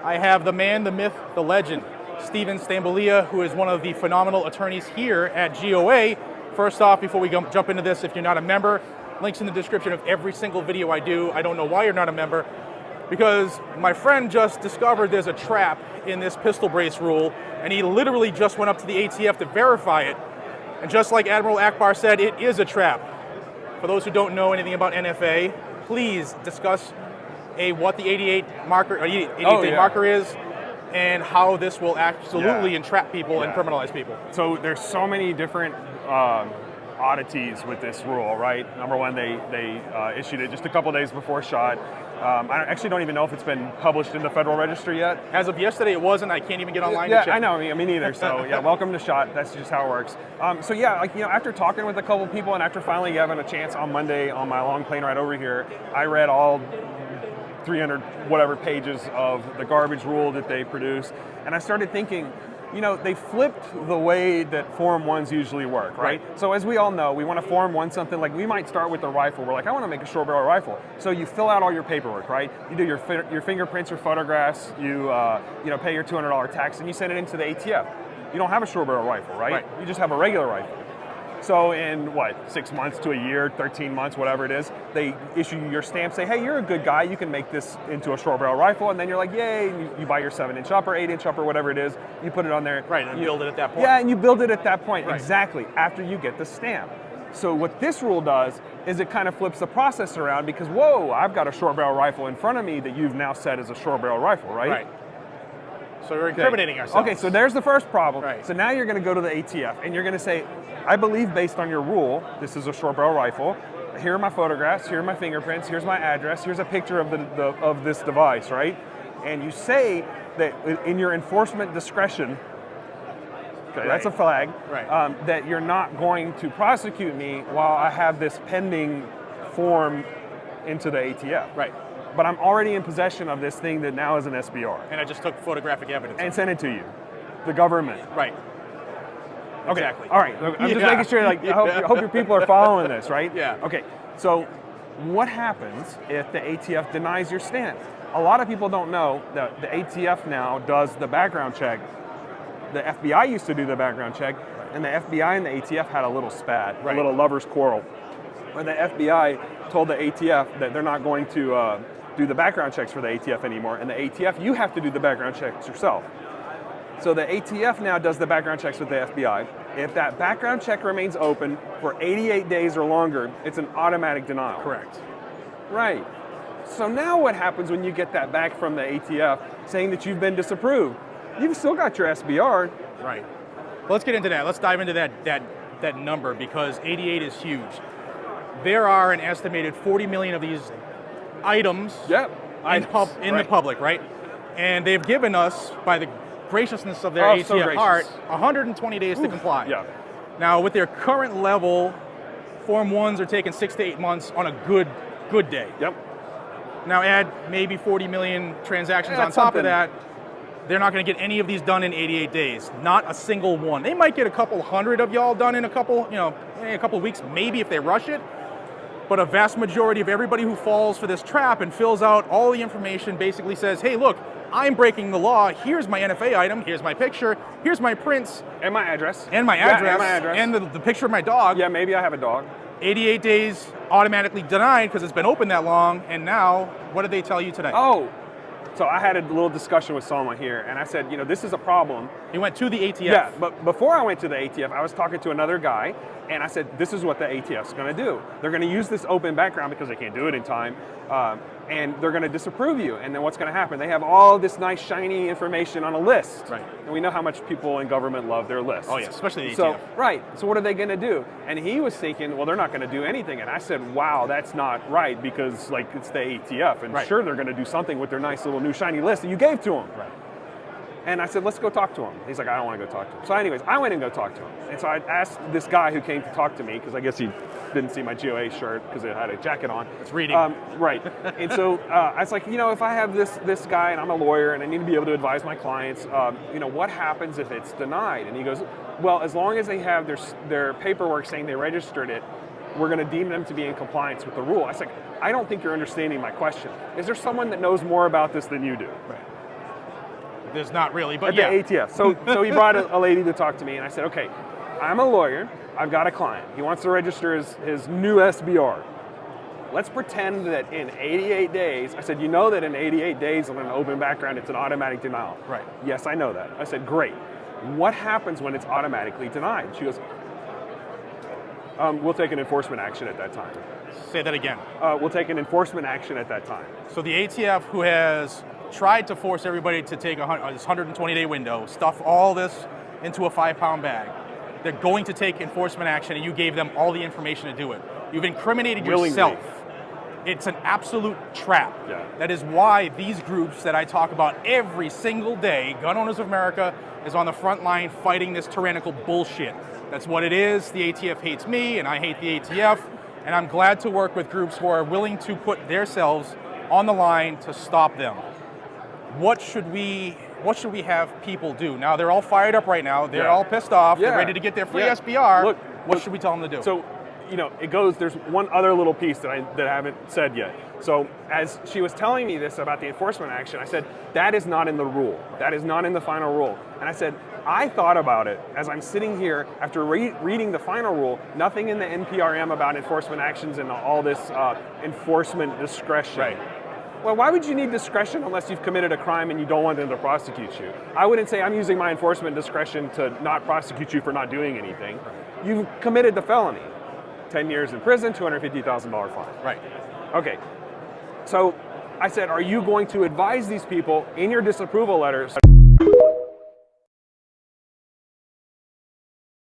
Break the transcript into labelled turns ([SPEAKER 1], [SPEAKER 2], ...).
[SPEAKER 1] I have the man, the myth, the legend, Steven Stambolia, who is one of the phenomenal attorneys here at GOA. First off, before we jump into this, if you're not a member, links in the description of every single video I do. I don't know why you're not a member, because my friend just discovered there's a trap in this pistol brace rule, and he literally just went up to the ATF to verify it. And just like Admiral Akbar said, it is a trap. For those who don't know anything about NFA, please discuss what the 88 marker, 88 day marker is, and how this will absolutely entrap people and criminalize people.
[SPEAKER 2] So there's so many different oddities with this rule, right? Number one, they issued it just a couple days before SHOT. I actually don't even know if it's been published in the Federal Register yet.
[SPEAKER 1] As of yesterday, it wasn't. I can't even get online to check.
[SPEAKER 2] I know, me neither. So yeah, welcome to SHOT. That's just how it works. So yeah, after talking with a couple people and after finally having a chance on Monday on my long plane ride over here, I read all 300 whatever pages of the garbage rule that they produce, and I started thinking, they flipped the way that Form 1s usually work, right? So as we all know, we want to Form 1 something, like we might start with the rifle. We're like, I want to make a short barrel rifle. So you fill out all your paperwork, right? You do your fingerprints or photographs, you pay your $200 tax, and you send it into the ATF. You don't have a short barrel rifle, right? You just have a regular rifle. So in 6 months to a year, 13 months, whatever it is, they issue you your stamp, say, hey, you're a good guy, you can make this into a short barrel rifle, and then you're like, yay, you buy your 7-inch upper, 8-inch upper, whatever it is, you put it on there.
[SPEAKER 1] Right, and you build it at that point.
[SPEAKER 2] Yeah, and you build it at that point, exactly, after you get the stamp. So what this rule does is it kind of flips the process around because, whoa, I've got a short barrel rifle in front of me that you've now set as a short barrel rifle, right?
[SPEAKER 1] Right. So we're incriminating ourselves.
[SPEAKER 2] Okay, so there's the first problem.
[SPEAKER 1] Right.
[SPEAKER 2] So now you're going to go to the ATF and you're going to say, I believe based on your rule, this is a short barrel rifle. Here are my photographs, here are my fingerprints, here's my address, here's a picture of this device, right? And you say that in your enforcement discretion, that's a flag, that you're not going to prosecute me while I have this pending form into the ATF.
[SPEAKER 1] Right.
[SPEAKER 2] But I'm already in possession of this thing that now is an SBR.
[SPEAKER 1] And I just took photographic evidence.
[SPEAKER 2] And sent it to you, the government.
[SPEAKER 1] Right.
[SPEAKER 2] Okay.
[SPEAKER 1] Exactly.
[SPEAKER 2] All right. I'm just making sure. I hope your people are following this, right?
[SPEAKER 1] Yeah.
[SPEAKER 2] Okay. So, what happens if the ATF denies your stamp? A lot of people don't know that the ATF now does the background check. The FBI used to do the background check, and the FBI and the ATF had a little spat, a little lovers' quarrel, where the FBI told the ATF that they're not going to do the background checks for the ATF anymore, and the ATF, you have to do the background checks yourself. So the ATF now does the background checks with the FBI. If that background check remains open for 88 days or longer, it's an automatic denial.
[SPEAKER 1] Correct.
[SPEAKER 2] Right. So now what happens when you get that back from the ATF saying that you've been disapproved? You've still got your SBR.
[SPEAKER 1] Right. Well, let's get into that. Let's dive into that number, because 88 is huge. There are an estimated 40 million of these items in the public, right? And they've given us, by the graciousness of their ATF heart, 120 days to comply.
[SPEAKER 2] Yeah.
[SPEAKER 1] Now, with their current level, Form 1s are taking 6 to 8 months on a good day.
[SPEAKER 2] Yep.
[SPEAKER 1] Now add maybe 40 million transactions on top of that. They're not going to get any of these done in 88 days. Not a single one. They might get a couple hundred of y'all done in a couple of weeks, maybe if they rush it. But a vast majority of everybody who falls for this trap and fills out all the information basically says, hey, look, I'm breaking the law. Here's my NFA item. Here's my picture. Here's my prints.
[SPEAKER 2] And my address.
[SPEAKER 1] And my address. And the picture of my dog.
[SPEAKER 2] Yeah, maybe I have a dog.
[SPEAKER 1] 88 days automatically denied because it's been open that long. And now, what did they tell you today?
[SPEAKER 2] Oh, so I had a little discussion with someone here, and I said, this is a problem.
[SPEAKER 1] You went to the ATF.
[SPEAKER 2] Yeah, but before I went to the ATF, I was talking to another guy, and I said, this is what the ATF's going to do. They're going to use this open background because they can't do it in time, and they're going to disapprove you. And then what's going to happen? They have all this nice, shiny information on a list.
[SPEAKER 1] Right.
[SPEAKER 2] And we know how much people in government love their lists.
[SPEAKER 1] Oh, yeah, especially the ATF.
[SPEAKER 2] So, right. So what are they going to do? And he was thinking, well, they're not going to do anything. And I said, wow, that's not right, because it's the ATF. And sure, they're going to do something with their nice little new shiny list that you gave to them.
[SPEAKER 1] Right.
[SPEAKER 2] And I said, let's go talk to him. He's like, I don't want to go talk to him. So anyways, I went and go talk to him. And so I asked this guy who came to talk to me, because I guess he didn't see my GOA shirt because it had a jacket on.
[SPEAKER 1] It's reading.
[SPEAKER 2] Right. And so I was like, if I have this guy and I'm a lawyer and I need to be able to advise my clients, what happens if it's denied? And he goes, well, as long as they have their paperwork saying they registered it, we're going to deem them to be in compliance with the rule. I was like, I don't think you're understanding my question. Is there someone that knows more about this than you do?
[SPEAKER 1] Right. There's not really, but
[SPEAKER 2] at
[SPEAKER 1] yeah.
[SPEAKER 2] the ATF. So he brought a lady to talk to me, and I said, okay, I'm a lawyer. I've got a client. He wants to register his new SBR. Let's pretend that in 88 days, I said, you know that in 88 days on an open background, it's an automatic denial.
[SPEAKER 1] Right.
[SPEAKER 2] Yes, I know that. I said, great. What happens when it's automatically denied? She goes, we'll take an enforcement action at that time.
[SPEAKER 1] Say that again.
[SPEAKER 2] We'll take an enforcement action at that time.
[SPEAKER 1] So the ATF, who has tried to force everybody to take this 120-day window, stuff all this into a 5-pound bag, they're going to take enforcement action, and you gave them all the information to do it. You've incriminated yourself. It's an absolute trap.
[SPEAKER 2] Yeah.
[SPEAKER 1] That is why these groups that I talk about every single day, Gun Owners of America, is on the front line fighting this tyrannical bullshit. That's what it is. The ATF hates me, and I hate the ATF, and I'm glad to work with groups who are willing to put themselves on the line to stop them. What should we have people do? Now, they're all fired up right now. They're all pissed off.
[SPEAKER 2] Yeah.
[SPEAKER 1] They're ready to get their free
[SPEAKER 2] Yeah.
[SPEAKER 1] SBR.
[SPEAKER 2] Look,
[SPEAKER 1] what should we tell them to do?
[SPEAKER 2] So, it goes, there's one other little piece that I haven't said yet. So as she was telling me this about the enforcement action, I said, that is not in the rule. That is not in the final rule. And I said, I thought about it as I'm sitting here after reading the final rule, nothing in the NPRM about enforcement actions and all this enforcement discretion.
[SPEAKER 1] Right.
[SPEAKER 2] Well, why would you need discretion unless you've committed a crime and you don't want them to prosecute you? I wouldn't say I'm using my enforcement discretion to not prosecute you for not doing anything. You've committed the felony. 10 years in prison, $250,000 fine.
[SPEAKER 1] Right.
[SPEAKER 2] Okay. So I said, are you going to advise these people in your disapproval letters